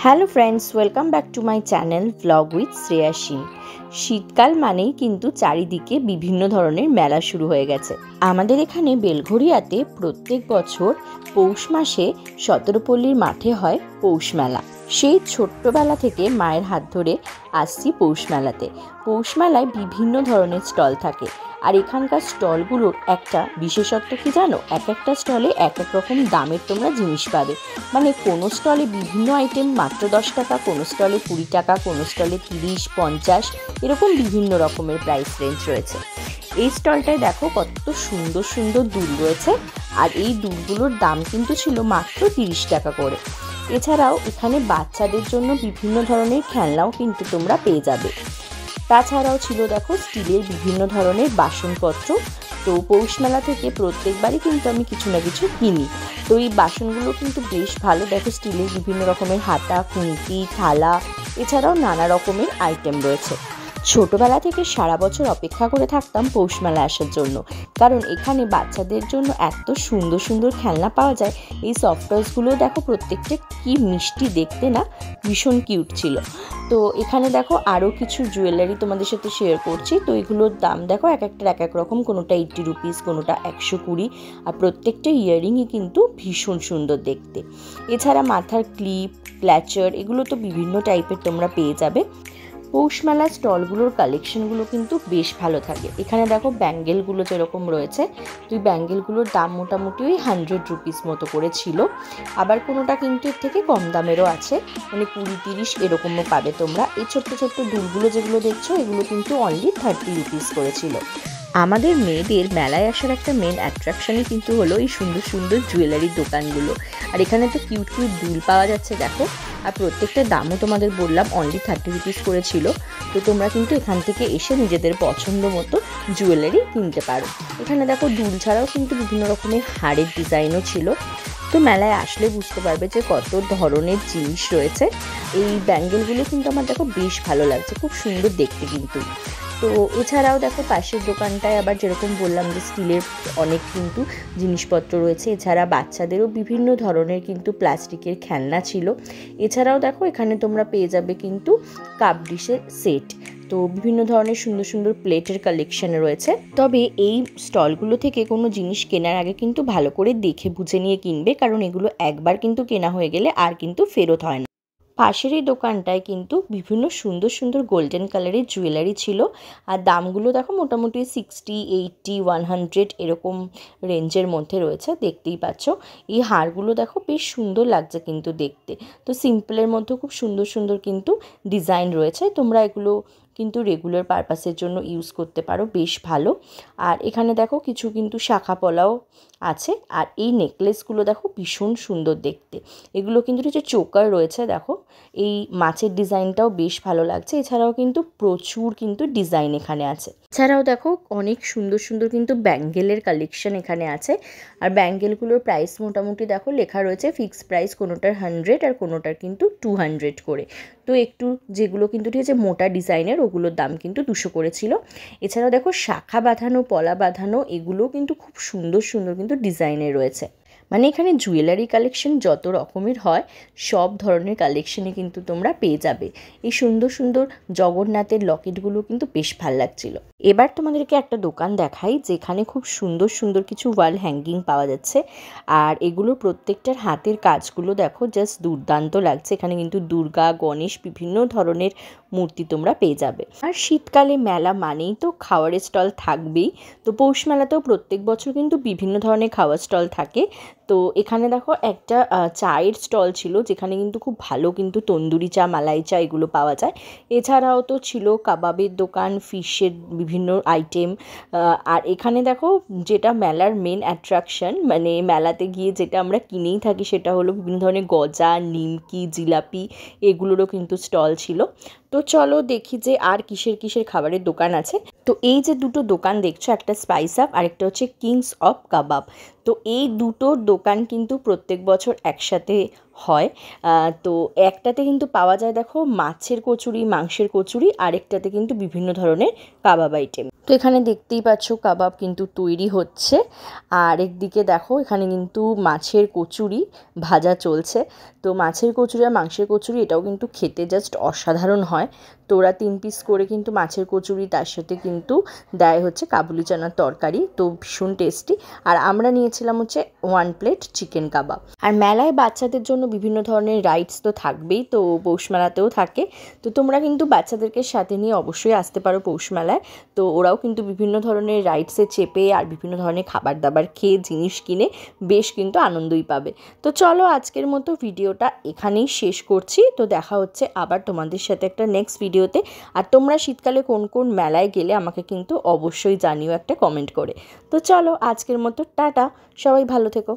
Hello friends, welcome back to my channel blog with Shreya Singh. শীতকাল মানেই কিন্তু চারিদিকে বিভিন্ন ধরনের মেলা শুরু হয়ে গেছে। আমাদের এখানে বেলঘরিয়াতে প্রত্যেক বছর পৌষ মাসে সতেরোপল্লীর মাঠে হয় পৌষ মেলা। সেই ছোট্টবেলা থেকে মায়ের হাত ধরে আসছি পৌষ মেলাতে। পৌষ মেলায় বিভিন্ন ধরনের স্টল থাকে, আর এখানকার স্টলগুলোর একটা বিশেষত্ব কি জানো? এক একটা স্টলে এক এক রকম দামের তোমরা জিনিস পাবে। মানে কোনো স্টলে বিভিন্ন আইটেম মাত্র 10 টাকা, কোনো স্টলে 20 টাকা, কোনো স্টলে 30, 50 এরকম বিভিন্ন রকমের প্রাইস রেঞ্জ রয়েছে। এই স্টলটায় দেখো কত সুন্দর সুন্দর দুল রয়েছে, আর এই দুলগুলোর দাম কিন্তু ছিল মাত্র 30 টাকা করে। এছাড়াও এখানে বাচ্চাদের জন্য বিভিন্ন ধরনের খেলনাও কিন্তু তোমরা পেয়ে যাবে। তাছাড়াও ছিল দেখো স্টিলের বিভিন্ন ধরনের বাসনপত্র। তো পৌষ মেলা থেকে প্রত্যেকবারই কিন্তু আমি কিছু না কিছু কিনি। তো এই বাসনগুলো কিন্তু বেশ ভালো, দেখো স্টিলের বিভিন্ন রকমের হাতা, খুন্তি, থালা, এছাড়াও নানা রকমের আইটেম রয়েছে। ছোটবেলা থেকে সারা বছর অপেক্ষা করে থাকতাম পৌষ মেলা আসার জন্য, কারণ এখানে বাচ্চাদের জন্য এত সুন্দর সুন্দর খেলনা পাওয়া যায়। এই সফট টয়সগুলো দেখো প্রত্যেকটা কি মিষ্টি দেখতে না, ভীষণ কিউট ছিল। তো এখানে দেখো আরও কিছু জুয়েলারি তোমাদের সাথে শেয়ার করছি। তো এগুলোর দাম দেখো এক একটার এক এক রকম, কোনোটা 80 রুপিস, কোনোটা 120, আর প্রত্যেকটা ইয়াররিংই কিন্তু ভীষণ সুন্দর দেখতে। এছাড়া মাথার ক্লিপ, ক্ল্যাচার, এগুলো তো বিভিন্ন টাইপের তোমরা পেয়ে যাবে। পৌষ মেলার স্টলগুলোর কালেকশনগুলো কিন্তু বেশ ভালো থাকে। এখানে দেখো ব্যাঙ্গেলগুলো যেরকম রয়েছে, তো এই ব্যাঙ্গেলগুলোর দাম মোটামুটি ওই 100 রুপিস মতো করে ছিল। আবার কোনোটা কিন্তু এর থেকে কম দামেরও আছে, মানে 20-30 এরকমও পাবে তোমরা। এই ছোট্ট ছোট্ট দুলগুলো যেগুলো দেখছো, এগুলো কিন্তু অনলি 30 রুপিস করেছিল। আমাদের মেয়েদের মেলায় আসার একটা মেন অ্যাট্রাকশনই কিন্তু হলো এই সুন্দর সুন্দর জুয়েলারির দোকানগুলো। আর এখানে তো কিউট কিউট দুল পাওয়া যাচ্ছে দেখো, আর প্রত্যেকটা দামও তোমাদের বললাম অনলি 30 রুপিস করেছিল। তো তোমরা কিন্তু এখান থেকে এসে নিজেদের পছন্দ মতো জুয়েলারি কিনতে পারো। এখানে দেখো দুল ছাড়াও কিন্তু বিভিন্ন রকমের হাড়ের ডিজাইনও ছিল। তো মেলায় আসলে বুঝতে পারবে যে কত ধরনের জিনিস রয়েছে। এই ব্যাঙ্গেলগুলো কিন্তু আমার দেখো বেশ ভালো লাগছে, খুব সুন্দর দেখতে কিন্তু। তো এছাড়াও দেখো পাশের দোকানটায় আবার যেরকম বললাম যে স্টিলের অনেক কিন্তু জিনিসপত্র রয়েছে। এছাড়া বাচ্চাদেরও বিভিন্ন ধরনের কিন্তু প্লাস্টিকের খেলনা ছিল। এছাড়াও দেখো এখানে তোমরা পেয়ে যাবে কিন্তু কাপ ডিশের সেট। তো বিভিন্ন ধরনের সুন্দর সুন্দর প্লেটের কালেকশন রয়েছে। তবে এই স্টলগুলো থেকে কোনো জিনিস কেনার আগে কিন্তু ভালো করে দেখে বুঝে নিয়ে কিনবে, কারণ এগুলো একবার কিন্তু কেনা হয়ে গেলে আর কিন্তু ফেরত হয় না। পাশের এই দোকানটায় কিন্তু বিভিন্ন সুন্দর সুন্দর গোল্ডেন কালারের জুয়েলারি ছিল, আর দামগুলো দেখো মোটামুটি 60, 80, 100 এরকম রেঞ্জের মধ্যে রয়েছে, দেখতেই পাচ্ছ। এই হারগুলো দেখো বেশ সুন্দর লাগছে কিন্তু দেখতে। তো সিম্পলের মধ্যে খুব সুন্দর সুন্দর কিন্তু ডিজাইন রয়েছে, তোমরা এগুলো কিন্তু রেগুলার পারপাসের জন্য ইউজ করতে পারো, বেশ ভালো। আর এখানে দেখো কিছু কিন্তু শাখা পলাও আছে, আর এই নেকলেসগুলো দেখো ভীষণ সুন্দর দেখতে। এগুলো কিন্তু যে চোকার রয়েছে দেখো, এই মাছের ডিজাইনটাও বেশ ভালো লাগছে। এছাড়াও কিন্তু প্রচুর কিন্তু ডিজাইন এখানে আছে। এছাড়াও দেখো অনেক সুন্দর সুন্দর কিন্তু ব্যাঙ্গেলের কালেকশন এখানে আছে, আর ব্যাঙ্গেলগুলোর প্রাইস মোটামুটি দেখো লেখা রয়েছে ফিক্সড প্রাইস, কোনোটার 100 আর কোনোটার কিন্তু 200 করে। তো একটু যেগুলো কিন্তু ঠিক আছে মোটা ডিজাইনের, ওগুলোর দাম কিন্তু 200 করেছিল। এছাড়াও দেখো শাখা বাঁধানো, পলা বাঁধানো, এগুলোও কিন্তু খুব সুন্দর সুন্দর কিন্তু ডিজাইনের রয়েছে। মানে এখানে জুয়েলারি কালেকশন যত রকমের হয় সব ধরনের কালেকশনই কিন্তু তোমরা পেয়ে যাবে। এই সুন্দর সুন্দর জগন্নাথের লকেটগুলো কিন্তু বেশ ভাল লাগছিল। এবার তোমাদেরকে একটা দোকান দেখাই যেখানে খুব সুন্দর সুন্দর কিছু ওয়াল হ্যাঙ্গিং পাওয়া যাচ্ছে, আর এগুলো প্রত্যেকটার হাতের কাজগুলো দেখো জাস্ট দুর্দান্ত লাগছে। এখানে কিন্তু দুর্গা, গণেশ, বিভিন্ন ধরনের মূর্তি তোমরা পেয়ে যাবে। আর শীতকালে মেলা মানেই তো খাওয়ারের স্টল থাকবেই। তো পৌষ মেলাতেও প্রত্যেক বছর কিন্তু বিভিন্ন ধরনের খাওয়ার স্টল থাকে। তো এখানে দেখো একটা চায়ের স্টল ছিল, যেখানে কিন্তু খুব ভালো কিন্তু তন্দুরি চা, মালাই চা এগুলো পাওয়া যায়। এছাড়াও তো ছিল কাবাবের দোকান, ফিশের বিভিন্ন আইটেম। আর এখানে দেখো যেটা মেলার মেন অ্যাট্রাকশন, মানে মেলাতে গিয়ে যেটা আমরা কিনেই থাকি, সেটা হলো বিভিন্ন ধরনের গজা, নিমকি, জিলাপি, এগুলোরও কিন্তু স্টল ছিল। তো চলো দেখি যে আর কিসের কিসের খাবারের দোকান আছে। তো এই যে দুটো দোকান দেখছো, একটা স্পাইস আপ আর একটা হচ্ছে কিংস অফ কাবাব। তো এই দুটোর দোকান কিন্তু প্রত্যেক বছর একসাথে হয়। তো একটাতে কিন্তু পাওয়া যায় দেখো মাছের কচুরি, মাংসের কচুরি, আরেকটাতে কিন্তু বিভিন্ন ধরনের কাবাব আইটেম। তো তো এখানে দেখতেই পাচ্ছ কাবাব কিন্তু তৈরি হচ্ছে। আর একদিকে দেখো এখানে কিন্তু মাছের কচুরি ভাজা চলছে। তো মাছের কচুরি আর মাংসের কচুরি এটাও কিন্তু খেতে জাস্ট অসাধারণ হয়। তো ওরা 3 পিস করে কিন্তু মাছের কচুরি, তার সাথে কিন্তু দেয় হচ্ছে কাবুলি চানার তরকারি, তো ভীষণ টেস্টি। আর আমরা নিয়েছিলাম হচ্ছে 1 প্লেট চিকেন কাবাব। আর মেলায় বাচ্চাদের জন্য বিভিন্ন ধরনের রাইডস তো থাকবেই, তো পৌষ মেলাতেও থাকে। তো তোমরা কিন্তু বাচ্চাদেরকে সাথে নিয়ে অবশ্যই আসতে পারো পৌষ মেলায়। তো ওরাও কিন্তু বিভিন্ন ধরনের রাইডসে চেপে আর বিভিন্ন ধরনের খাবার দাবার খেয়ে, জিনিস কিনে বেশ কিন্তু আনন্দই পাবে। তো চলো আজকের মতো ভিডিওটা এখানেই শেষ করছি। তো দেখা হচ্ছে আবার তোমাদের সাথে একটা নেক্সট ভিডিওতে। আর তোমরা শীতকালে কোন কোন মেলায় গেলে আমাকে কিন্তু অবশ্যই জানিও একটা কমেন্ট করে। তো চলো আজকের মতো টাটা, সবাই ভালো থেকো।